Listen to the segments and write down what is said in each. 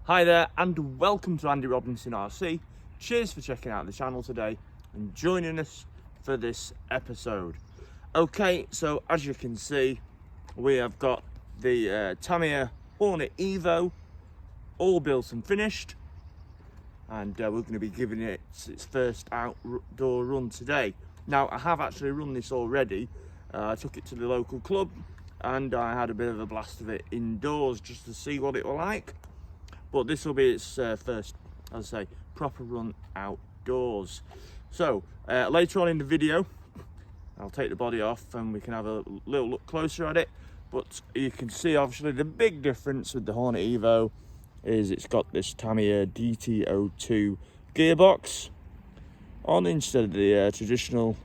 Hi there and welcome to Andy Robinson RC. Cheers for checking out the channel today and joining us for this episode. Okay, so as you can see, we have got the Tamiya Hornet Evo all built and finished, and we're going to be giving it its first outdoor run today. Now, I have actually run this already. I took it to the local club and I had a bit of a blast of it indoors just to see what it was like. But this will be its first, as I say, proper run outdoors. So later on in the video, I'll take the body off and we can have a little look closer at it. But you can see obviously the big difference with the Hornet Evo is it's got this Tamiya DT02 gearbox on instead of the traditional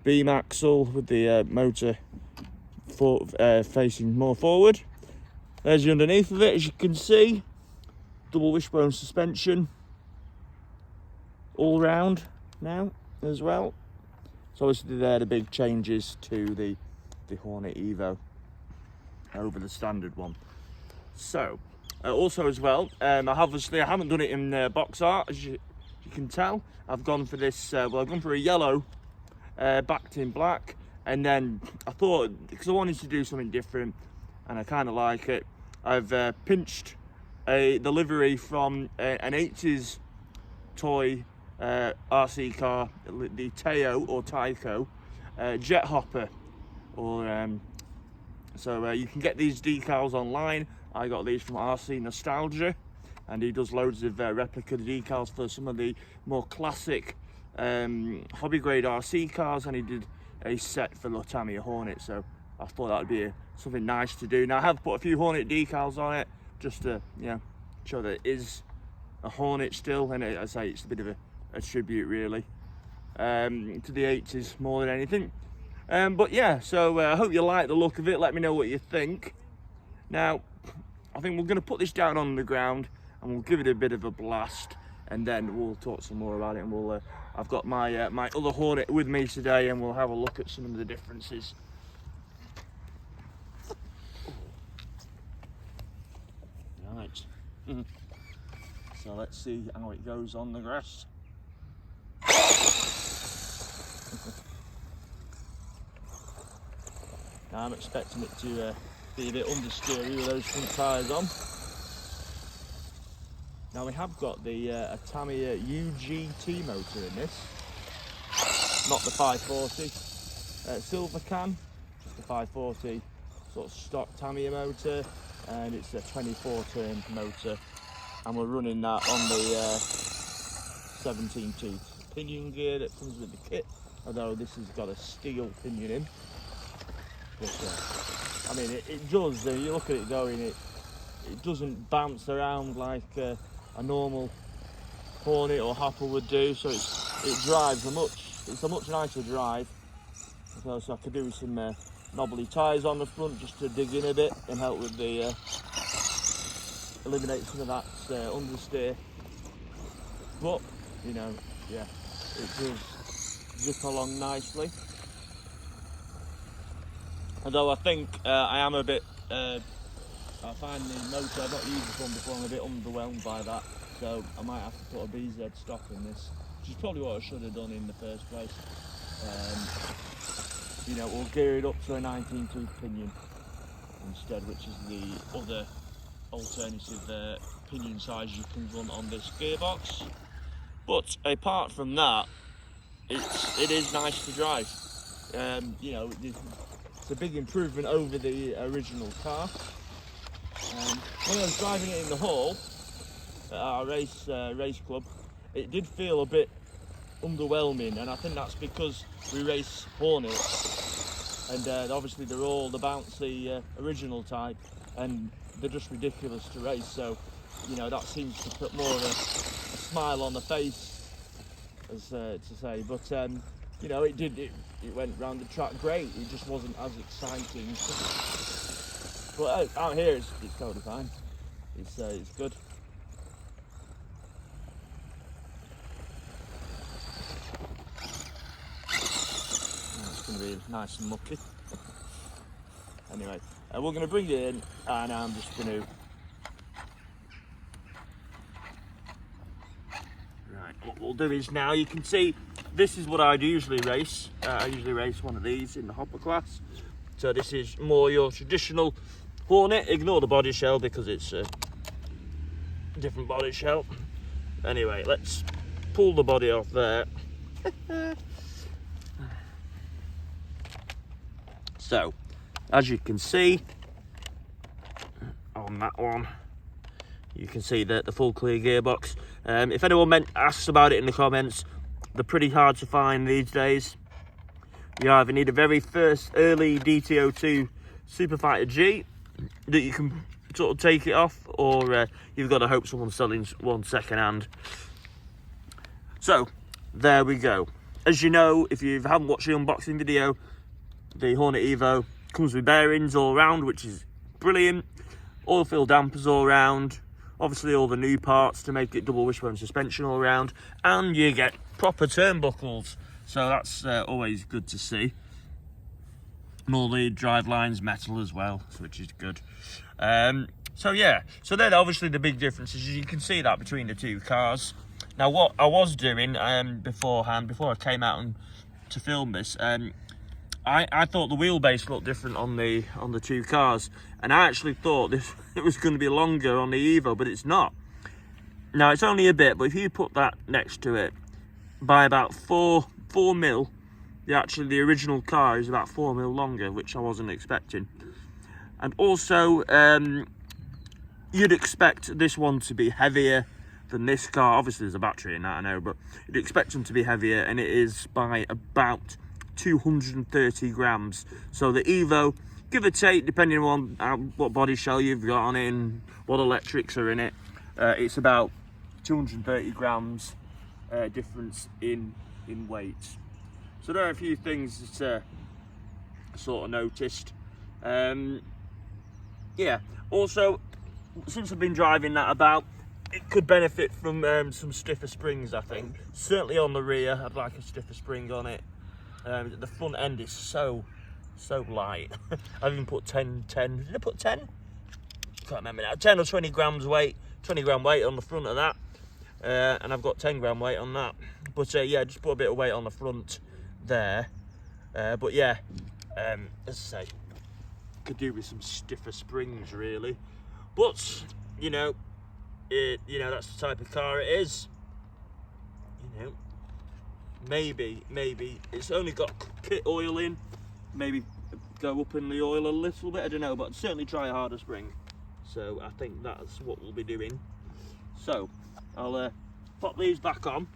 beam axle with the motor facing more forward. There's the underneath of it, as you can see. Double wishbone suspension all round now as well. So obviously they're the big changes to the Hornet Evo over the standard one. So also as well, I haven't done it in box art, as you can tell. I've gone for this, I've gone for a yellow backed in black, and then I thought, because I wanted to do something different and I kind of like it, I've pinched the livery from an 80s toy RC car, the Teo or Tyco jet hopper, or so you can get these decals online. I got these from RC Nostalgia, and he does loads of replica decals for some of the more classic hobby grade RC cars, and he did a set for the Tamiya Hornet, so I thought that would be something nice to do. Now I have put a few Hornet decals on it just to, you know, show that it is a Hornet still, and I say it's a bit of a tribute really to the 80s more than anything. But yeah, so I hope you like the look of it. Let me know what you think. Now I think we're going to put this down on the ground and we'll give it a bit of a blast, and then we'll talk some more about it, and we'll I've got my my other Hornet with me today, and we'll have a look at some of the differences. Right. So let's see how it goes on the grass. Now I'm expecting it to be a bit understeery with those front tyres on. Now we have got the a Tamiya UGT motor in this, not the 540 silver can, just the 540 sort of stock Tamiya motor, and it's a 24 turn motor, and we're running that on the 17 tooth pinion gear that comes with the kit, although this has got a steel pinion in. But I mean it does, you look at it going, it doesn't bounce around like a normal Hornet or Hopper would do, so it drives it's a much nicer drive. So I could do some knobbly tyres on the front just to dig in a bit and help with the eliminate some of that understeer. But you know, yeah, it does zip along nicely. Although I think I am a bit I find the motor, I've not used this one before, I'm a bit underwhelmed by that, so I might have to put a BZ stock in this, which is probably what I should have done in the first place. You know, we'll gear it up to a 19 tooth pinion instead, which is the other alternative pinion size you can run on this gearbox. But apart from that, it is nice to drive. You know, it's a big improvement over the original car. When I was driving it in the hall at our race club, it did feel a bit underwhelming, and I think that's because we race Hornets, and obviously they're all the bouncy original type, and they're just ridiculous to race. So, you know, that seems to put more of a smile on the face, as to say. But you know, it went round the track great. It just wasn't as exciting. But out here, it's totally fine. It's good. It's going to be nice and mucky. Anyway, we're going to bring it in, and I'm just going to we'll do is now, you can see, this is what I'd usually race. I usually race one of these in the hopper class. So this is more your traditional Hornet. Ignore the body shell because it's a different body shell. Anyway, let's pull the body off there. So, as you can see, on that one, you can see the full clear gearbox. If anyone asks about it in the comments, they're pretty hard to find these days. You either need a very first early DTO2 Superfighter G that you can sort of take it off, or you've got to hope someone's selling one second hand. So, there we go. As you know, if you haven't watched the unboxing video, the Hornet Evo comes with bearings all round, which is brilliant. Oil-filled dampers all round. Obviously all the new parts to make it double wishbone suspension all round. And you get proper turnbuckles. So that's always good to see. And all the drive lines metal as well, which is good. So yeah, so then obviously the big difference is you can see that between the two cars. Now what I was doing beforehand, before I came out to film this, I thought the wheelbase looked different on the two cars, and I actually thought it was going to be longer on the Evo, but it's not. Now it's only a bit, but if you put that next to it, by about 4 mil, the original car is about 4 mil longer, which I wasn't expecting. And also, you'd expect this one to be heavier than this car. Obviously there's a battery in that, I know, but you'd expect them to be heavier, and it is by about 230 grams. So the Evo, give or take, depending on what body shell you've got on it and what electrics are in it, it's about 230 grams difference in weight. So there are a few things that I sort of noticed. Yeah, also, since I've been driving that about, it could benefit from some stiffer springs, I think. Certainly on the rear, I'd like a stiffer spring on it. The front end is so light. I've even put 10, did I put 10? Can't remember now. 10 or 20 grams weight, 20 gram weight on the front of that. And I've got 10 gram weight on that. But yeah, just put a bit of weight on the front there. But yeah, as I say, could do with some stiffer springs really. But, you know, that's the type of car it is. You know. Maybe it's only got kit oil in, maybe go up in the oil a little bit, I don't know, but certainly try a harder spring. So I think that's what we'll be doing. So I'll pop these back on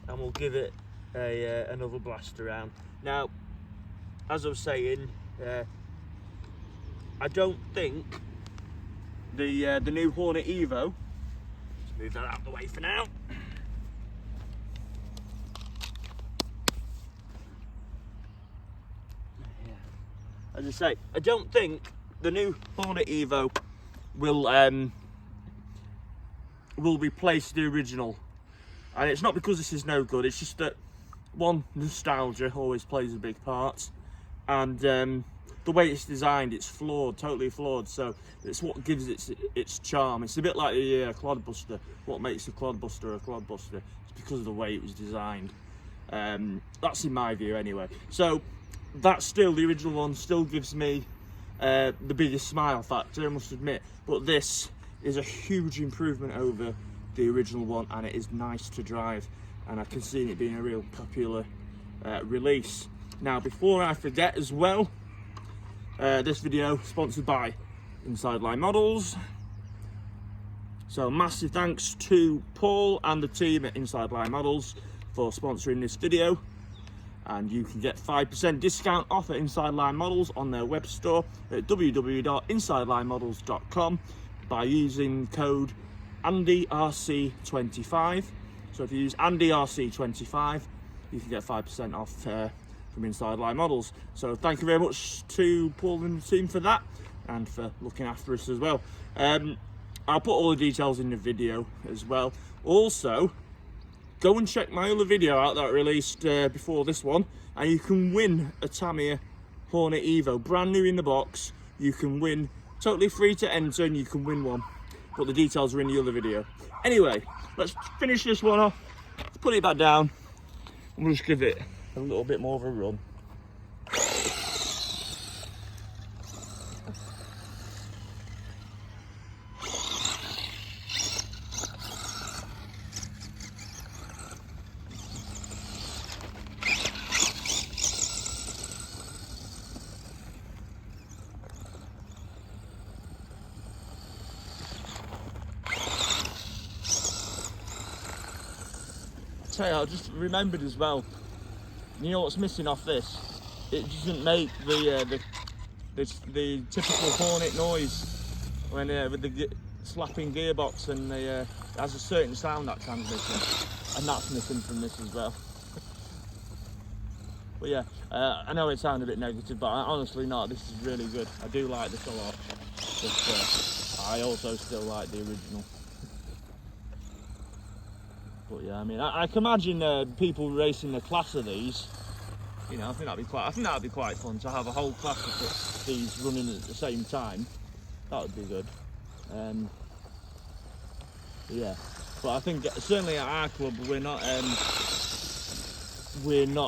and we'll give it another blast around. Now, as I was saying, I don't think the new Hornet Evo, let's move that out of the way for now. As I say, I don't think the new Hornet Evo will replace the original, and it's not because this is no good. It's just that one, nostalgia always plays a big part, and the way it's designed, it's flawed, totally flawed. So it's what gives its charm. It's a bit like the Clodbuster. What makes a Clodbuster a Clodbuster? It's because of the way it was designed. That's in my view, anyway. So. That still, the original one still gives me the biggest smile factor, I must admit. But this is a huge improvement over the original one, and it is nice to drive. And I can see it being a real popular release. Now, before I forget as well, this video is sponsored by Inside Line Models. So massive thanks to Paul and the team at Inside Line Models for sponsoring this video. And you can get 5% discount off at Inside Line Models on their web store at www.insidelinemodels.com by using code ANDYRC25. So if you use ANDYRC25, you can get 5% off from Inside Line Models. So thank you very much to Paul and the team for that, and for looking after us as well. I'll put all the details in the video as well. Also, go and check my other video out that I released before this one, and you can win a Tamiya Hornet Evo, brand new in the box. You can win, totally free to enter, and you can win one. but the details are in the other video. Anyway, let's finish this one off. Let's put it back down, and we'll just give it a little bit more of a run. I just remembered as well, you know what's missing off this? It doesn't make the typical Hornet noise when with the slapping gearbox, and it has a certain sound, that transmission, and that's missing from this as well. But yeah, I know it sounded a bit negative, but honestly not. This is really good. I do like this a lot, but I also still like the original. But yeah, I mean, I can imagine people racing a class of these. You know, I think that'd be quite fun to have a whole class of these running at the same time. That would be good. Yeah, but I think certainly at our club we're not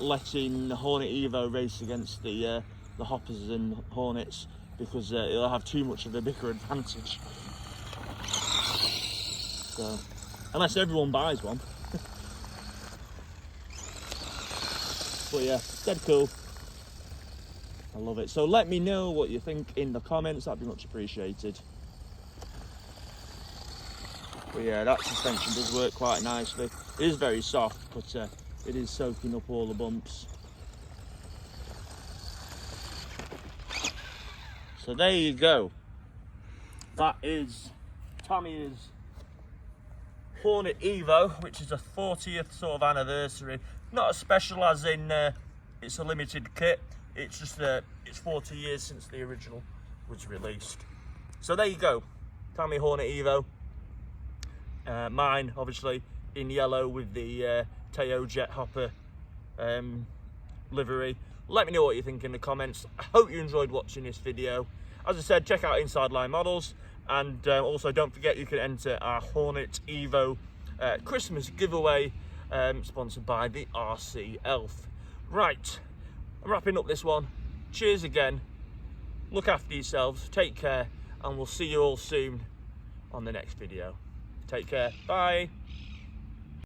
letting the Hornet Evo race against the Hoppers and Hornets, because it'll have too much of a bigger advantage. So, unless everyone buys one. But yeah, dead cool. I love it. So let me know what you think in the comments, that'd be much appreciated. But yeah, that suspension does work quite nicely. It is very soft, but it is soaking up all the bumps. So there you go. That is Tamiya's Hornet Evo, which is a 40th sort of anniversary. Not as special as in it's a limited kit. It's just it's 40 years since the original was released. So there you go, Tamiya Hornet Evo. Mine obviously in yellow with the Teo jet hopper livery. Let me know what you think in the comments. I hope you enjoyed watching this video. As I said, check out Inside Line Models, and also don't forget you can enter our Hornet Evo Christmas giveaway, sponsored by the RC Elf. Right, I'm wrapping up this one. Cheers again, look after yourselves, take care, and we'll see you all soon on the next video. Take care, bye.